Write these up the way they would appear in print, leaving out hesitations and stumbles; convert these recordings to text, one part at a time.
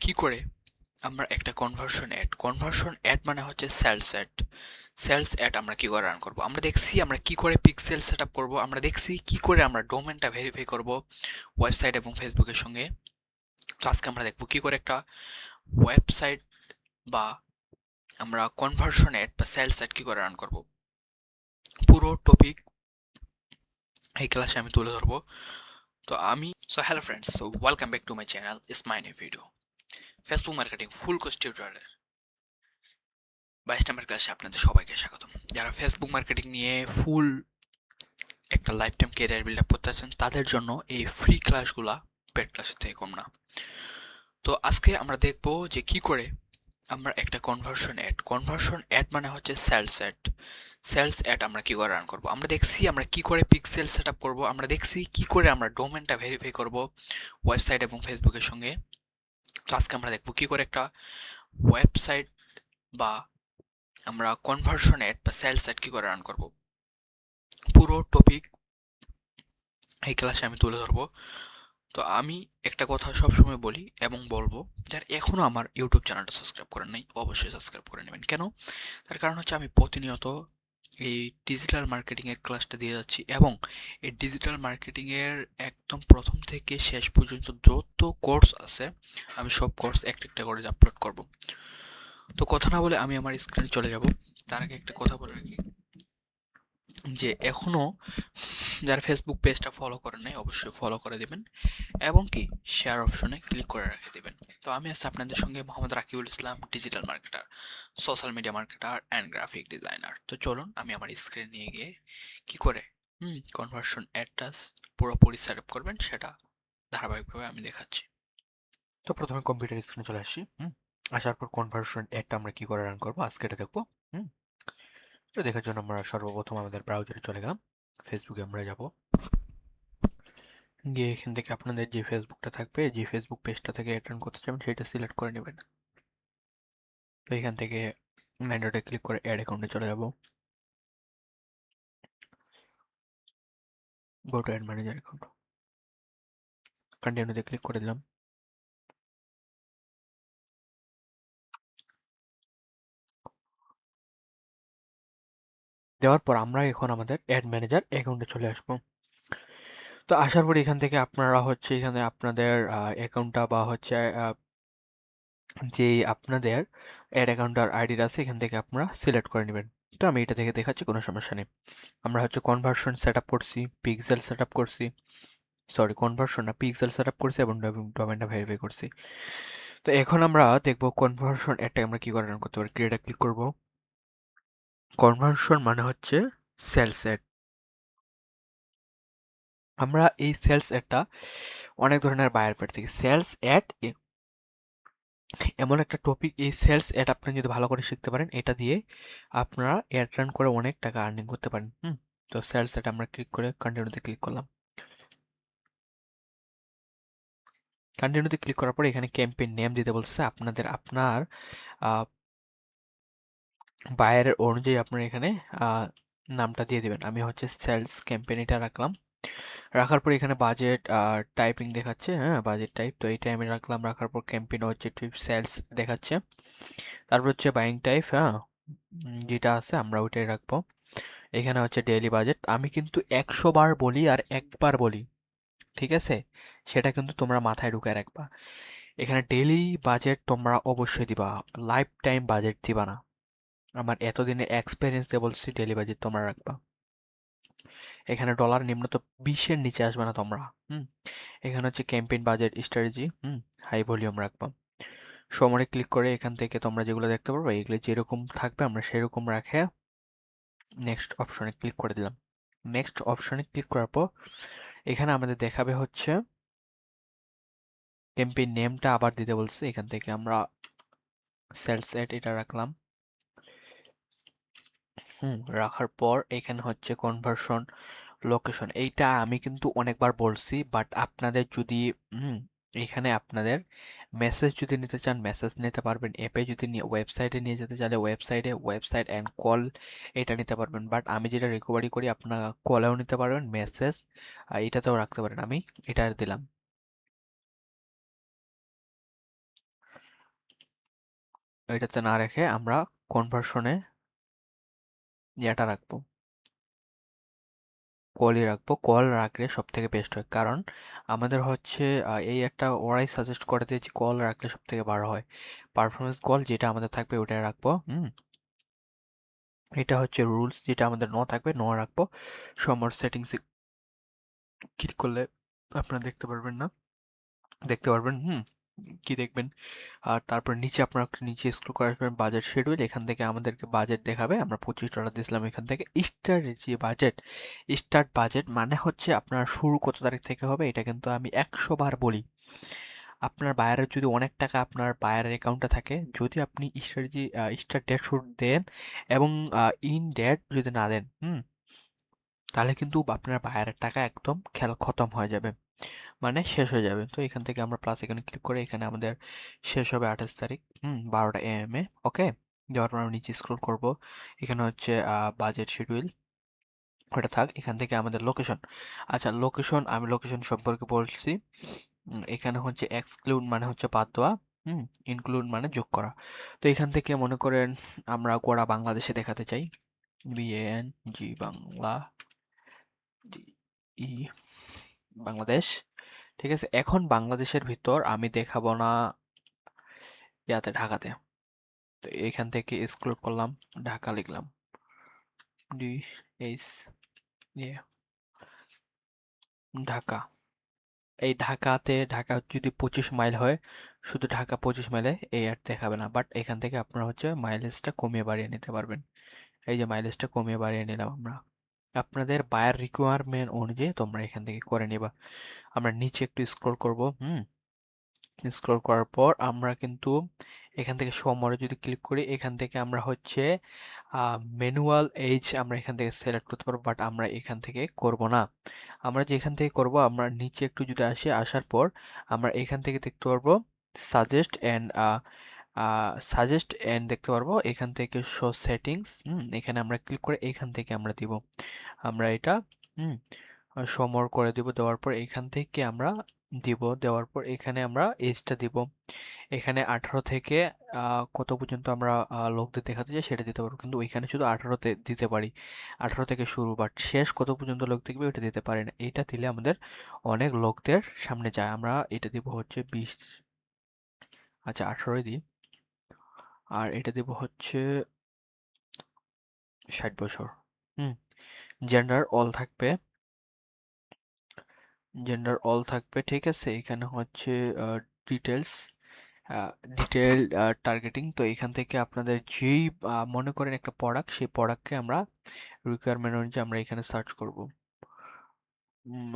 কি করে আমরা একটা কনভার্সন অ্যাড মানে হচ্ছে সেলস অ্যাড আমরা কি করে রান করব। আমরা দেখছি আমরা কি করে পিক্সেল সেট আপ করবো, আমরা দেখছি কি করে আমরা ডোমেনটা ভেরিফাই করব ওয়েবসাইট এবং ফেসবুকের সঙ্গে। তো আজকে আমরা দেখবো কি করে একটা ওয়েবসাইট বা আমরা কনভার্সন অ্যাড বা সেলস অ্যাড কি করে রান করব। পুরো টপিক এই ক্লাসে আমি তুলে ধরবো। তো hello friends, so welcome back to my channel is my new video Facebook marketing full course টিউটোরিয়ালের 22 নম্বর ক্লাসে আপনাদের সবাইকে স্বাগতম। যারা ফেসবুক মার্কেটিং নিয়ে ফুল একটা life time career build up করতে আছেন তাদের জন্য এই ফ্রি ক্লাসগুলা পেড ক্লাসের থেকে কম না। তো আজকে আমরা দেখব যে কি করে আমরা একটা কনভার্সন অ্যাড মানে হচ্ছে সেলস অ্যাড আমরা কি করে রান করব। আমরা দেখছি আমরা কি করে পিক্সেল সেট আপ করবো, আমরা দেখছি কি করে আমরা ডোমেনটা ভেরিফাই করব ওয়েবসাইট এবং ফেসবুকের সঙ্গে। তো আজকে আমরা দেখব কি করে একটা ওয়েবসাইট বা আমরা কনভার্সন অ্যাড বা সেলস অ্যাড কি করে রান করব। পুরো টপিক এই ক্লাসে আমি তুলে ধরবো। তো আমি একটা কথা সবসময় বলি এবং বলবো, যারা এখনো আমার ইউটিউব চ্যানেলটা সাবস্ক্রাইব করেন নাই অবশ্যই সাবস্ক্রাইব করে নেবেন। কেন? তার কারণ হচ্ছে আমি প্রতিনিয়ত এই ডিজিটাল মার্কেটিং এর ক্লাসটা দিয়ে যাচ্ছি এবং এই ডিজিটাল মার্কেটিং এর একদম প্রথম থেকে শেষ পর্যন্ত যত কোর্স আছে আমি সব কোর্স একটা একটা করে আপলোড করব। তো কথা না বলে আমি আমার স্ক্রিনে চলে যাব। তার আগে একটা কথা বলে রাখি যে এখনো যারা ফেসবুক পেজটা ফলো করেন নাই অবশ্যই ফলো করে দিবেন এবং কি শেয়ার অপশনে ক্লিক করে রেখে দিবেন। তো আমি আছি আপনাদের সঙ্গে Mohammad Rakibul Islam, digital marketer, social media marketer and graphic designer. তো চলুন আমি আমার স্ক্রিন নিয়ে গিয়ে কি করে কনভার্সন অ্যাডটা পুরোপুরি সেট আপ করবেন সেটা ধারাবাহিকভাবে আমি দেখাচ্ছি। তো প্রথমে কম্পিউটার স্ক্রিনে চলে আসি। আসার পর কনভার্সন অ্যাডটা আমরা কি করে রান করবো আজকে এটা দেখবো। হুম তো দেখার জন্য আমরা সর্বপ্রথম আমাদের ব্রাউজারে চলে গেলাম। ফেসবুকে আমরা যাব, গিয়ে এখান থেকে আপনাদের যে ফেসবুকটা থাকবে, যে ফেসবুক পেজটা থেকে অ্যাড রান করতে চাবেন সেটা সিলেক্ট করে নেবেন। তো এখান থেকে ম্যানুয়ালে ক্লিক করে অ্যাড অ্যাকাউন্টে চলে যাব। Go to add manager account, কন্টিনিউতে ক্লিক করে দিলাম। দেওয়ার পর আমরা এখন আমাদের অ্যাড ম্যানেজার অ্যাকাউন্টে চলে আসবো। তো আসার পর এখান থেকে আপনারা হচ্ছে এখানে আপনাদের অ্যাকাউন্টটা বা হচ্ছে যে আপনাদের অ্যাড অ্যাকাউন্টার আইডিটা আছে এখান থেকে আপনারা সিলেক্ট করে নেবেন। তো আমি এটা থেকে দেখাচ্ছি, কোনো সমস্যা নেই। আমরা হচ্ছে কনভার্সন সেট আপ করছি, পিক্সেল সেট আপ করছি, সরি কনভার্সন না পিক্সেল সেট আপ করছি এবং ডোমেনটা ভেরিফাই করছি। তো এখন আমরা দেখবো কনভার্সন একটা আমরা কি করে রান করতে পারি। ক্রিয়েটে ক্লিক করব। কনভার্সন মানে হচ্ছে সেলস অ্যাড। আমরা এই সেলস অ্যাডটা অনেক ধরনের বায়ার পেয়ে থাকি। সেলস অ্যাড এমন একটা টপিক, এই সেলস অ্যাড আপনি যদি ভালো করে শিখতে পারেন এটা দিয়ে আপনারা অ্যাড রান করে অনেক টাকা আর্নিং করতে পারেন। তো সেলস অ্যাড আমরা ক্লিক করে কন্টিনিউতে ক্লিক করলাম। কন্টিনিউতে ক্লিক করার পরে এখানে ক্যাম্পেইন নেম দিতে বলছে আপনার বায়ারের অনুযায়ী আপনার এখানে নামটা দিয়ে দিবেন। আমি হচ্ছে সেলস ক্যাম্পেইন এটা রাখলাম। রাখার পর এখানে বাজেট টাইপিং দেখাচ্ছে, হ্যাঁ বাজেট টাইপ, তো এইটা আমি রাখলাম। রাখার পর ক্যাম্পেইন অবজেক্টিভ সেলস দেখাচ্ছে। তারপর হচ্ছে বাইং টাইপ, হ্যাঁ যেটা আছে আমরা ওইটাই রাখবো। এখানে হচ্ছে ডেইলি বাজেট, আমি কিন্তু 100 বার বলি আর একবার বলি, ঠিক আছে? সেটা কিন্তু তোমরা মাথায় ঢুকায় রাখবা। এখানে ডেইলি বাজেট তোমরা অবশ্যই দিবা, লাইফ টাইম বাজেট দিবা না। আমার এতদিনের এক্সপিরিয়েন্স দিয়ে বলছি ডেইলি বাজেট তোমরা রাখবা। এখানে ডলার নিম্নত 20-এর নিচে আসবে না তোমরা। হুম এখানে হচ্ছে campaign budget strategy, high volume রাখবা। সমরে ক্লিক করে এখান থেকে তোমরা যেগুলো দেখতে পারবে এগুলো যেরকম থাকবে আমরা সেরকম রাখে নেক্সট অপশনে ক্লিক করে দিলাম। নেক্সট অপশনে ক্লিক করার পর এখানে আমাদের দেখাবে হচ্ছে ক্যাম্পেইন নেমটা আবার দিতে বলছে। এখান থেকে আমরা সেলস এট এটা রাখলাম। রাখার পর এখানে হচ্ছে কনভার্সন লোকেশন, এইটা আমি কিন্তু অনেকবার বলছি, বাট আপনাদের যদি এখানে আপনাদের মেসেজ যদি নিতে চান মেসেজ নিতে পারবেন, অ্যাপে যদি ওয়েবসাইটে নিয়ে যেতে চাইলে ওয়েবসাইট অ্যান্ড কল এটা নিতে পারবেন। বাট আমি যেটা রিকভারি করি আপনারা কলেও নিতে পারবেন, মেসেজ এটাতেও রাখতে পারেন। আমি এটা দিলাম। এটাতে না রেখে আমরা কনভার্সনে ইয়েটা রাখবো, কলই রাখবো। কল রাখলে সব থেকে বেস্ট হয়, কারণ আমাদের হচ্ছে এই একটা ওরাই সাজেস্ট করে দিয়েছে কল রাখলে সব থেকে ভালো হয়। পারফরমেন্স কল যেটা আমাদের থাকবে ওটাই রাখবো। এটা হচ্ছে রুলস, যেটা আমাদের ন থাকবে ন রাখবো। সমর সেটিংসে ক্লিক করলে আপনারা দেখতে পারবেন। কি দেখবেন? আর তারপর নিচে আপনারা একটু নিচে স্ক্রল করে আসবেন, বাজেট শিডিউল। এখান থেকে আমাদেরকে বাজেট দেখাবে। আমরা $25 দিয়েছিলাম এখান থেকে। স্টার্ট বাজেট মানে হচ্ছে আপনার শুরু কত তারিখ থেকে হবে, এটা কিন্তু আমি 100 বার বলি। আপনার বায়ারের যদি অনেক টাকা আপনার বায়ারের অ্যাকাউন্টে থাকে, যদি আপনি স্টার্ট ডেট শুরু দেন এবং ইন ডেট যদি না দেন, তাহলে কিন্তু আপনার বায়ারের টাকা একদম খেল খতম হয়ে যাবে, মানে শেষ হয়ে যাবে। তো এখান থেকে আমরা প্লাস এখানে ক্লিক করে এখানে আমাদের শেষ হবে 28 তারিখ 12টা AM এ। ওকে, যাওয়ার পর আমরা নিচে স্ক্রল করব। এখানে হচ্ছে বাজেট শিডিউল, ওটা থাক। এখান থেকে আমাদের লোকেশন। আচ্ছা, আমি লোকেশন সম্পর্কে বলছি। এখানে হচ্ছে এক্সক্লুড মানে হচ্ছে বাদ দেওয়া, ইনক্লুড মানে যোগ করা। তো এখান থেকে মনে করেন আমরা গোড়া বাংলাদেশে দেখাতে চাই, BANG বাংলা ই বাংলাদেশ। ঠিক আছে, এখন বাংলাদেশের ভিতর আমি দেখাবো না ঢাকাতে। তো এখান থেকে স্ক্রল করলাম, ঢাকা লিখলাম, DH ঢাকা। এই ঢাকা যদি 25 মাইল হয়, শুধু ঢাকা 25 মাইলে এই আর দেখাবে না, বাট এখান থেকে আপনারা হচ্ছে মাইলেজটা কমিয়ে বাড়িয়ে নিতে পারবেন। এই যে মাইলেজটা কমিয়ে বাড়িয়ে নিলাম আমরা। আপনাদের বায়ার রিকোয়ারমেন্ট অনুযায়ী তোমরা এখান থেকে করে নিবা। আমরা নিচে একটু স্ক্রল করব। স্ক্রল করার পর আমরা কিন্তু এখান থেকে সমরে যদি ক্লিক করি, এখান থেকে আমরা হচ্ছে ম্যানুয়াল এজ আমরা এখান থেকে সিলেক্ট করতে পারবো, বাট আমরা এখান থেকে করব না। আমরা যেখান থেকে করব, আমরা নিচে একটু যদি আসি, আসার পর আমরা এখান থেকে দেখতে পারবো সাজেস্ট অ্যান্ড দেখতে পারবো। এখান থেকে শো সেটিংস, এখানে আমরা ক্লিক করে এখান থেকে আমরা দিব, আমরা এটা হুম সমর করে দিব। দেওয়ার পর এখান থেকে আমরা দেওয়ার পর এখানে আমরা এজটা দিব। এখানে 18 থেকে কত পর্যন্ত আমরা লোকদের দেখাতে চাই সেটা দিতে পারবো, কিন্তু ওইখানে শুধু 18তে দিতে পারি। 18 থেকে শুরু, বাট শেষ কত পর্যন্ত লোক দেখবে ওইটা দিতে পারি না। এটা দিলে আমাদের অনেক লোকদের সামনে যায়। আমরা এটা দিব হচ্ছে 20, আচ্ছা 18 দিই। আর এটা দিব হচ্ছে 60 বছর। হুম জেন্ডার অল থাকবে, ঠিক আছে। এখানে হচ্ছে ডিটেলস, ডিটেল টার্গেটিং। তো এখান থেকে আপনাদের যেই মনে করেন একটা প্রোডাক্ট, সেই প্রোডাক্টকে আমরা রিকোয়ারমেন্ট অনুযায়ী আমরা এখানে সার্চ করব।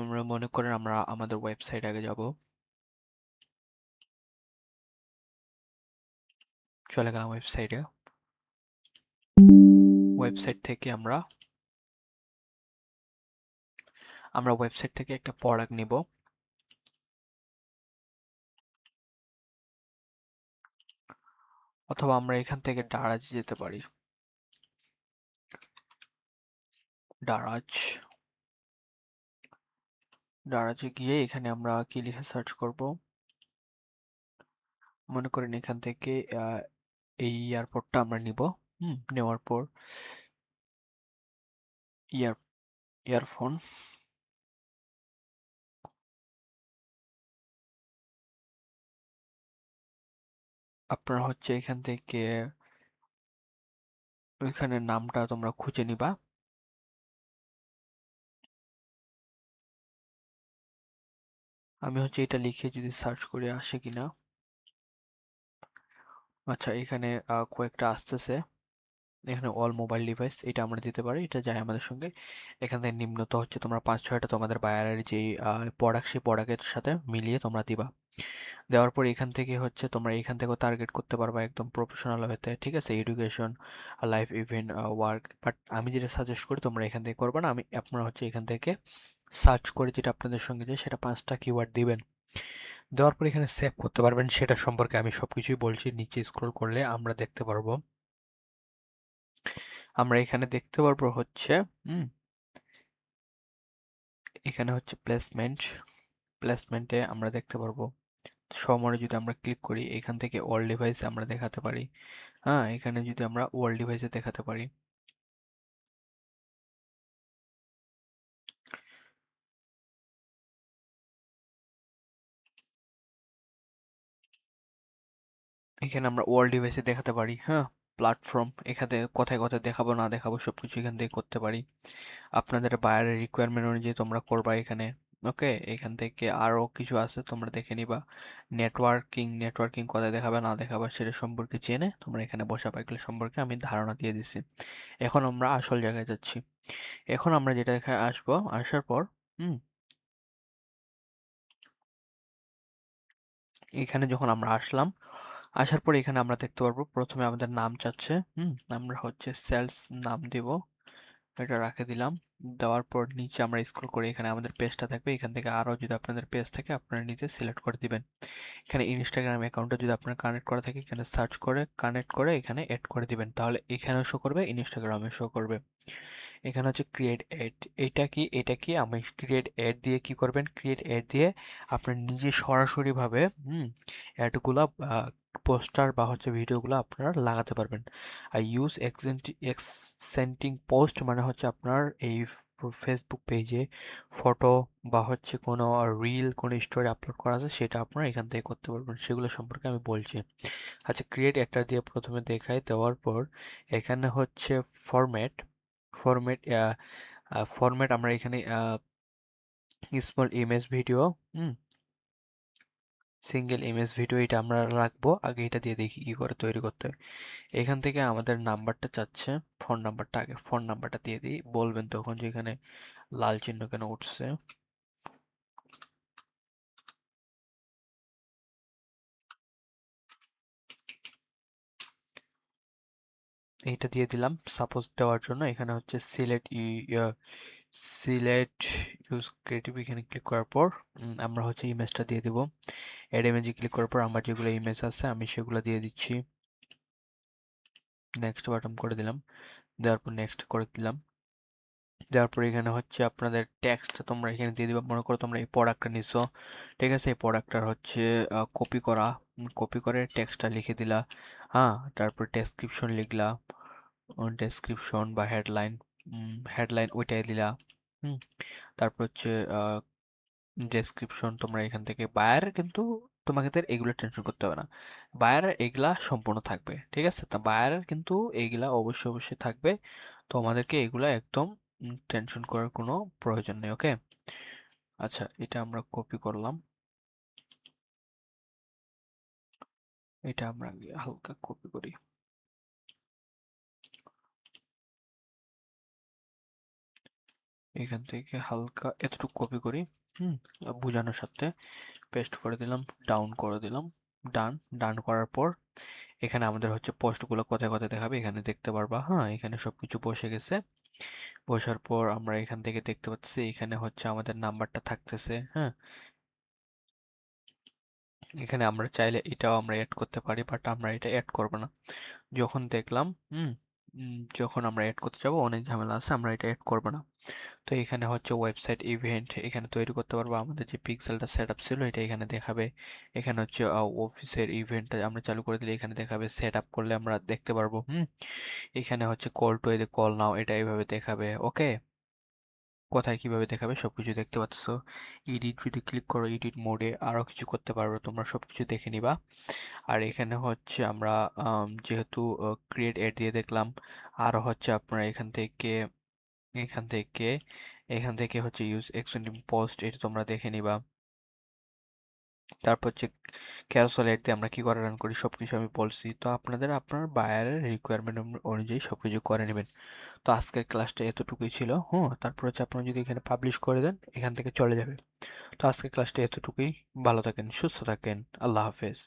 আমরা মনে করেন আমরা আমাদের ওয়েবসাইট আগে যাব, চলে গেলাম ওয়েবসাইটে। ওয়েবসাইট থেকে আমরা ওয়েবসাইট থেকে একটা প্রোডাক্ট নিব, অথবা আমরা এখান থেকে দারাজে যেতে পারি। দারাজ দারাজে গিয়ে এখানে আমরা কি লিখে সার্চ করব, মনে করেন এখান থেকে এই এয়ারপোর্টটা আমরা নিব। নেওয়ার পর ইয়ার ইয়ারফোন, আপনারা হচ্ছে এখান থেকে ওইখানে নামটা তোমরা খুঁজে নিবা। আমি হচ্ছে এটা লিখে যদি সার্চ করে আসে কিনা। আচ্ছা, এখানে কয়েকটা আসতেছে। এখানে অল মোবাইল ডিভাইস এটা আমরা দিতে পারি, এটা যায় আমাদের সঙ্গে। এখান থেকে নিম্নত হচ্ছে তোমরা 5-6টা তোমাদের বায়ারের যেই প্রোডাক্ট, সেই প্রোডাক্টের সাথে মিলিয়ে তোমরা দিবা। দেওয়ার পর এখান থেকে হচ্ছে তোমরা এখান থেকেও টার্গেট করতে পারবা একদম প্রফেশনাল হতে, ঠিক আছে। Education, life event, work, but আমি যেটা সাজেস্ট করি তোমরা এখান থেকে করবা না। আপনারা হচ্ছে এখান থেকে সার্চ করে যেটা আপনাদের সঙ্গে যায় সেটা 5টা কিওয়ার্ড দিবেন। দেওয়ার পর এখানে সেভ করতে পারবেন, সেটা সম্পর্কে আমি সবকিছুই বলছি। নিচে স্ক্রল করলে আমরা দেখতে পারবো, আমরা এখানে দেখতে পারবো হচ্ছে এখানে হচ্ছে প্লেসমেন্টে আমরা দেখতে পারবো সমরে যদি আমরা ক্লিক করি, এখান থেকে অল ডিভাইসে আমরা দেখাতে পারি। হ্যাঁ, এখানে যদি আমরা অল ডিভাইসে দেখাতে পারি, এখানে আমরা অল ডিভাইসে দেখাতে পারি। হ্যাঁ, প্ল্যাটফর্ম এখানে কোথায় কোথায় দেখাবো না দেখাবো সবকিছু এখান থেকে করতে পারি। আপনাদের বায়ারের রিকোয়ারমেন্ট অনুযায়ী তোমরা করবা এখানে। ওকে, এখান থেকে আরো কিছু আছে তোমরা দেখে নিবা। নেটওয়ার্কিং কোথায় দেখাবে না দেখাবে সেটা সম্পর্কে জেনে তোমরা এখানে বসাবা। এগুলো সম্পর্কে আমি ধারণা দিয়ে দিছি। এখন আমরা আসল জায়গায় যাচ্ছি। এখন আমরা যেটা এখানে আসবো, আসার পর হুম এখানে যখন আমরা আসলাম, আসার পর এখানে আমরা দেখতে পারবো প্রথমে আমাদের নাম চাচ্ছে। আমরা হচ্ছে সেলস নাম দিব, এটা রাখে দিলাম। দেওয়ার পর নিচে আমরা স্ক্রল করে এখানে আমাদের পেজটা থাকবে। এখান থেকে আরো যদি আপনাদের পেজ থাকে আপনারা নিচে সিলেক্ট করে দিবেন। এখানে ইনস্টাগ্রাম অ্যাকাউন্টে যদি আপনার কানেক্ট করা থাকে এখানে সার্চ করে কানেক্ট করে এখানে এড করে দিবেন, তাহলে এখানেও শো করবে, ইনস্টাগ্রামে শো করবে। এখানে হচ্ছে ক্রিয়েট অ্যাড। এটা কি আমি ক্রিয়েট অ্যাড দিয়ে কি করবেন, ক্রিয়েট অ্যাড দিয়ে আপনার নিজে সরাসরিভাবে অ্যাডগুলা পোস্টার বা হচ্ছে ভিডিওগুলো আপনারা লাগাতে পারবেন। আর ইউজ এক্সেন্টিং পোস্ট মানে হচ্ছে আপনার এই ফেসবুক পেজে ফটো বা হচ্ছে কোনো রিল কোনো স্টোরি আপলোড করা আছে সেটা আপনারা এখান থেকে করতে পারবেন, সেগুলো সম্পর্কে আমি বলছি। আচ্ছা, ক্রিয়েট একটা দিয়ে প্রথমে দেখাই, দেওয়ার পর এখানে হচ্ছে ফরম্যাট ফরম্যাট ফরম্যাট আমরা এখানে small image video, single image video এটা আমরা রাখবো। আগে এটা দিয়ে দেখি কি করে তৈরি করতে হয়। এখান থেকে আমাদের নাম্বারটা চাচ্ছে, ফোন নাম্বারটা আগে ফোন নাম্বারটা দিয়ে দিই। বলবেন তখন যে এখানে লাল চিহ্ন কেন উঠছে। এইটা দিয়ে দিলাম সাপোজ দেওয়ার জন্য। এখানে হচ্ছে সিলেট ইউজ ক্রিয়েটিভ, এখানে ক্লিক করার পর আমরা হচ্ছে ইমেজটা দিয়ে দিব। এড ইমেজে ক্লিক করার পর আমার যেগুলো ইমেজ আছে আমি সেগুলো দিয়ে দিচ্ছি। নেক্সট বাটন করে দিলাম, দেওয়ার পর নেক্সট করে দিলাম। দেওয়ার পর এখানে হচ্ছে আপনাদের টেক্সট তোমরা এখানে দিয়ে দিবা। মনে করো তোমরা এই প্রোডাক্টটা নিছো, ঠিক আছে, এই প্রোডাক্টটার হচ্ছে কপি করা, কপি করে টেক্সটটা লিখে দিলা। হ্যাঁ, তারপর ডেসক্রিপশন লিখলা, ডেসক্রিপশন বা হেডলাইন, হেডলাইন ওইটাই দিলা। হুম তারপর হচ্ছে ডেসক্রিপশন তোমরা এখান থেকে বায়ার কিন্তু তোমাদের এগুলো টেনশন করতে হবে না, বায়ারের এগুলা সম্পূর্ণ থাকবে, ঠিক আছে। তা বায়ারের কিন্তু এইগুলা অবশ্যই অবশ্যই থাকবে, তো আমাদেরকে এগুলা একদম টেনশন করার কোনো প্রয়োজন নেই। ওকে, আচ্ছা, এটা আমরা কপি করলাম, এটা আমরা আগে হালকা কপি করি, এখান থেকে হালকা এতটুকু কপি করি, হুম বোঝানোর সাথে পেস্ট করে দিলাম, ডাউন করে দিলাম, ডান। ডান করার পর এখানে আমাদের হচ্ছে পোস্টগুলো কোথায় কোথায় দেখাবে এখানে দেখতে পারবা। হ্যাঁ, এখানে সবকিছু বসে গেছে। বসার পর আমরা এখান থেকে দেখতে পাচ্ছি এখানে হচ্ছে আমাদের নাম্বারটা থাকতেছে। হ্যাঁ, এখানে আমরা চাইলে এটাও আমরা অ্যাড করতে পারি, বাট আমরা এটা অ্যাড করব না। যখন দেখলাম যখন আমরা অ্যাড করতে যাবো অনেক ঝামেলা আছে, আমরা এটা অ্যাড করব না। তো এখানে হচ্ছে ওয়েবসাইট ইভেন্ট এখানে তৈরি করতে পারবো। আমাদের যে পিক্সেলটা সেট আপ ছিল এটা এখানে দেখাবে। এখানে হচ্ছে অফিসের ইভেন্টটা আমরা চালু করে দিলে এখানে দেখাবে, সেট আপ করলে আমরা দেখতে পারবো। এখানে হচ্ছে কল টু এদের কল নাও এটা এইভাবে দেখাবে। ওকে, কোথায় কিভাবে দেখাবে সবকিছু দেখতে পাচ্ছ। এডিট যদি ক্লিক করো এডিট মোডে আরো কিছু করতে পারবে, তোমরা সবকিছু দেখে নিবা। আর এখানে হচ্ছে আমরা যেহেতু ক্রিয়েট এড দিয়ে দেখলাম, আরো হচ্ছে আপনারা এখান থেকে এখান থেকে হচ্ছে ইউজ এক্সটেন্ডিং পোস্ট এটা তোমরা দেখে নিবা। তারপর হচ্ছে ক্যারোসেল এড দিয়ে আমরা কি করে রান করি সবকিছু আমি বলছি। তো আপনার বায়ারের রিকোয়ারমেন্ট অনুযায়ী সবকিছু করে নেবেন। তো আজকের ক্লাসটা এতটুকুই ছিল। তারপর হচ্ছে আপনারা যদি এখানে পাবলিশ করে দেন এখান থেকে চলে যাবে। তো আজকের ক্লাসটা এতটুকুই। ভালো থাকেন, সুস্থ থাকেন, আল্লাহ হাফেজ।